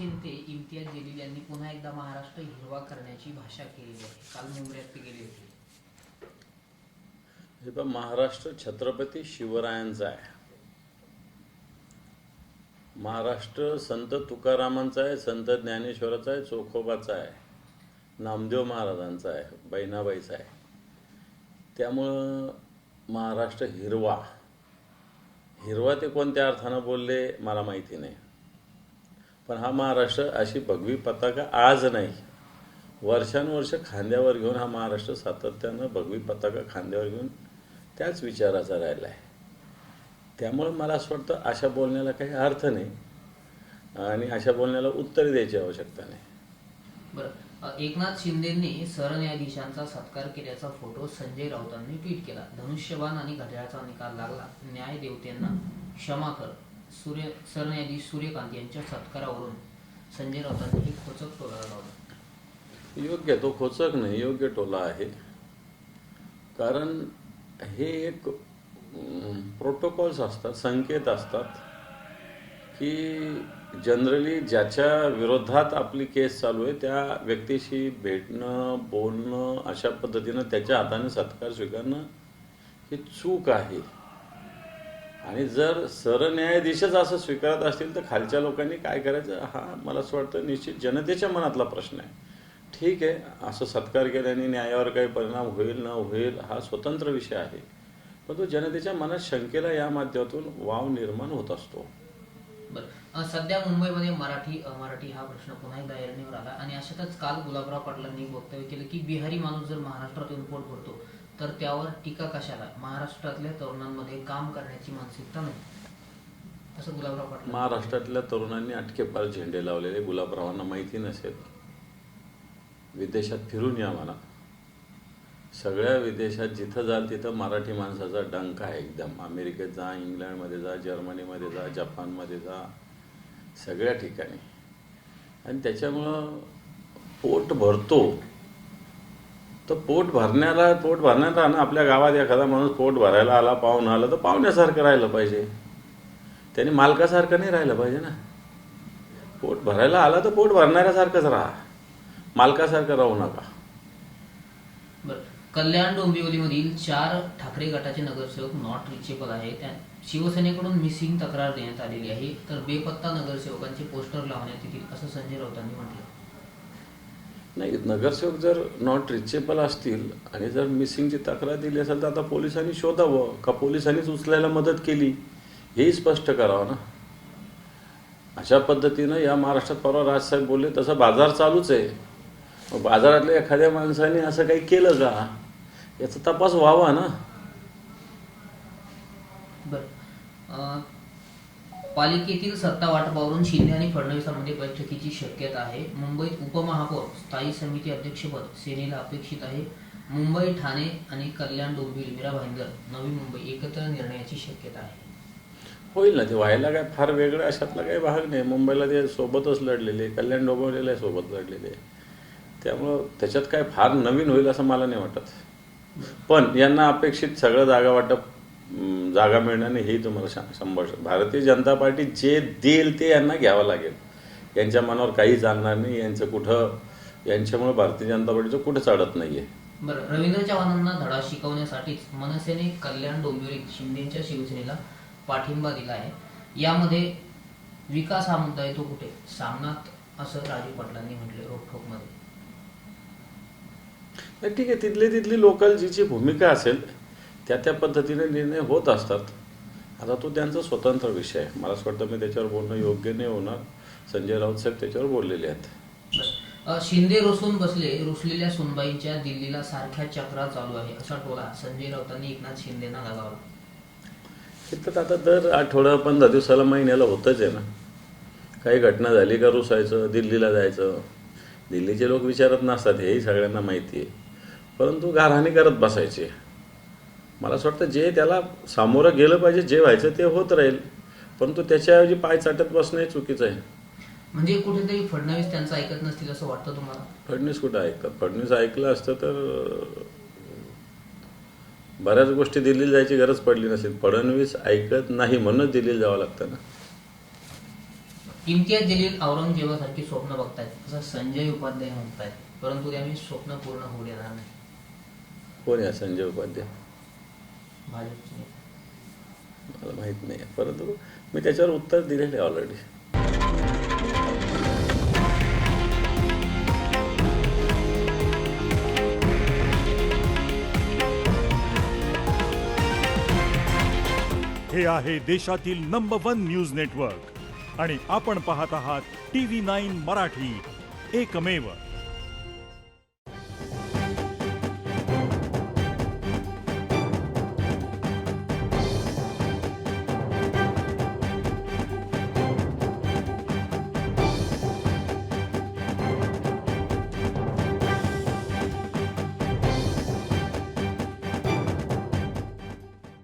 नेते इम्तियाज जलील यांनी पुन्हा एकदा महाराष्ट्र हिरवा करण्याची भाषा केलेली आहे. काल मुंबईत ते गेले होते. महाराष्ट्र छत्रपती शिवरायांचा आहे. महाराष्ट्र संत तुकारामांचा आहे, संत ज्ञानेश्वराचा आहे, चोखोबाचा आहे, नामदेव महाराजांचा आहे, बहिणाबाईचा आहे. त्यामुळं महाराष्ट्र हिरवा ते कोणत्या अर्थानं बोलले मला माहिती नाही. पण हा महाराष्ट्र अशी भगवी पताका आज नाही, वर्षानुवर्ष खांद्यावर घेऊन हा महाराष्ट्र सातत्यानं भगवी पताका खांद्यावर घेऊन त्याच विचाराचा राहिला आहे. त्यामुळे मला असं वाटतं अशा बोलण्याला काही अर्थ नाही आणि अशा बोलण्याला उत्तर द्यायची आवश्यकता नाही. बरं, एकनाथ शिंदेंनी सरन्यायाधीशांचा सत्कार केल्याचा फोटो संजय राऊतांनी ट्विट केला. धनुष्यबाण आणि घड्याळाचा निकाल लागला. न्याय देवतेंना क्षमा कर. सरन्यायाधीश सूर्यकांत यांच्या सत्कारावरून संजय राऊतांनी ही खोचक टोला लावला. योग्य, तो खोचक नाही, योग्य टोला आहे. कारण हे एक प्रोटोकॉल्स असतात, संकेत असतात की जनरली ज्याच्या विरोधात आपली केस चालू आहे त्या व्यक्तीशी भेटणं, बोलणं, अशा पद्धतीनं त्याच्या हाताने सत्कार स्वीकारणं ही चूक आहे. आणि जर सरन्यायाधीशच असं स्वीकारत असतील तर खालच्या लोकांनी काय करायचं, हा मला असं वाटतं निश्चित जनतेच्या मनातला प्रश्न आहे. ठीक आहे, असं सत्कार केल्याने न्यायावर काही परिणाम होईल न होईल हा स्वतंत्र विषय आहे, पण तो जनतेच्या मनात शंकेला या माध्यमातून वाव निर्माण होत असतो. बरं, सध्या मुंबईमध्ये मराठी हा प्रश्न पुन्हा एकदा ऐरणीवर आला आणि अशातच काल गुलाबराव पाटलांनी वक्तव्य केलं की बिहारी माणूस जर महाराष्ट्रात येऊन पोट भरतो तर त्यावर टीका कशाला, महाराष्ट्रातल्या तरुणांमध्ये काम करण्याची मानसिकता नाही, असं गुलाबराव पाटील. महाराष्ट्रातल्या तरुणांनी अटकेपार झेंडे लावलेले गुलाबरावांना माहिती नसेल. विदेशात फिरून या म्हणा, सगळ्या विदेशात जिथं जाल तिथं मराठी माणसाचा डंक आहे एकदम. अमेरिकेत जा, इंग्लंडमध्ये जा, जर्मनीमध्ये जा, जपानमध्ये जा, सगळ्या ठिकाणी. आणि त्याच्यामुळं पोट भरतो तर पोट भरण्याला ना आपल्या गावात एखादा माणूस पोट भरायला आला, पाहुणा आला तर पाहुण्यासारखं राहिलं पाहिजे, त्याने मालकासारखं नाही राहिलं पाहिजे ना. पोट भरायला आला तर पोट भरणाऱ्यासारखंच राहा, मालकासारखं राहू नका. बरं, कल्याण डोंबिवलीमधील 4 ठाकरे गटाचे नगरसेवक नॉट रिचेबल आहेत. शिवसेनेकडून मिसिंग तक्रार देण्यात आलेली आहे, तर बेपत्ता नगरसेवकांचे पोस्टर लावण्यात येतील असं संजय राऊतांनी म्हटलं. नाही, नगरसेवक जर नॉट रिचेबल असतील आणि जर मिसिंगची तक्रार दिली असेल तर आता पोलिसांनी शोधावं का पोलिसांनीच उचलायला मदत केली हेही स्पष्ट करावं ना. अशा पद्धतीनं या महाराष्ट्रात परवा राजसाहेब बोलले तसं बाजार चालूच आहे. मग बाजारातल्या एखाद्या माणसाने असं काही केलं का याचा तपास व्हावा ना. बरं, पालिकेतील सत्ता वाटपावरून शिंदे आणि फडणवीसांमध्ये बैठकीची शक्यता आहे. मुंबईत उपमहापौर स्थायी समिती अध्यक्षपद सेनेला अपेक्षित आहे. मुंबई, ठाणे आणि कल्याण डोंबिवली, मीरा भाईंदर, नवी मुंबई एकत्र निर्णयाची शक्यता आहे. होईल ना, ते व्हायला काय फार वेगळं अशातला काही भाग नाही. मुंबईला ते सोबतच लढलेले, कल्याण डोंबिवलीला सोबत लढलेले, त्यामुळं त्याच्यात काय फार नवीन होईल असं मला नाही वाटत. पण यांना अपेक्षित सगळं जागा मिळण्याने हे तुम्हाला 100%. भारतीय जनता पार्टी जे देईल ते यांना घ्यावं लागेल. यांच्या मनावर काही चालणार नाही. यांच्यामुळे भारतीय जनता पार्टीचं कुठं चालत नाहीये. बरं, रवींद्र चव्हाणांना धडा शिकवण्यासाठीच मनसेने कल्याण डोंबिवली शिंदेच्या शिवसेनेला पाठिंबा दिला आहे. यामध्ये विकास हा मुद्दा येतो कुठे सामनात, असं राजू पाटलांनी म्हटले रोखोकमध्ये. ठीक आहे, तिथली लोकल जी भूमिका असेल त्या पद्धतीने निर्णय होत असतात. आता तो त्यांचा स्वतंत्र विषय आहे. मला असं वाटतं मी त्याच्यावर बोलणं योग्य नाही होणार. संजय राऊत साहेब त्याच्यावर बोललेले आहेत. शिंदे रुसलेल्या सुनबाईंच्या दिल्लीला सारख्या चक्रा चालू आहे असा टोला संजय राऊतांनी एकनाथ शिंदेना लगावला. तिथं आता दर आठवडा 15 दिवसाला महिन्याला होतच आहे ना. काही घटना झाली का रुसायचं, दिल्लीला जायचं. दिल्लीचे लोक विचारत नसतात, हेही सगळ्यांना माहिती आहे, परंतु गारहाणी करत बसायचे. मला असं वाटतं जे त्याला सामोरं गेलं पाहिजे, जे व्हायचं ते होत राहील, परंतु त्याच्याऐवजी पाय चाटत बसणं हे चुकीचं आहे. म्हणजे कुठेतरी फडणवीस त्यांचं ऐकत नसतील असं वाटतं तुम्हाला? फडणवीस कुठं ऐकतात? फडणवीस ऐकलं असतं तर बऱ्याच गोष्टी दिल्लीला जायची गरज पडली नसेल. फडणवीस ऐकत नाही म्हणूनच दिल्लीला जावं लागतं ना. इम्तियाज जलील औरंगजेबासारखी स्वप्न बघतायत असं संजय उपाध्याय म्हणतायत, परंतु ते आम्ही स्वप्न पूर्ण होऊ देणार नाही. कोण आहे संजय उपाध्याय? भाजपचे नेते. मला माहीत नाही, परंतु मी त्याच्यावर उत्तर दिलेलं आहे ऑलरेडी. हे आहे देशातील नंबर 1 न्यूज नेटवर्क आणि आपण पाहत आहात TV9 मराठी, एकमेव.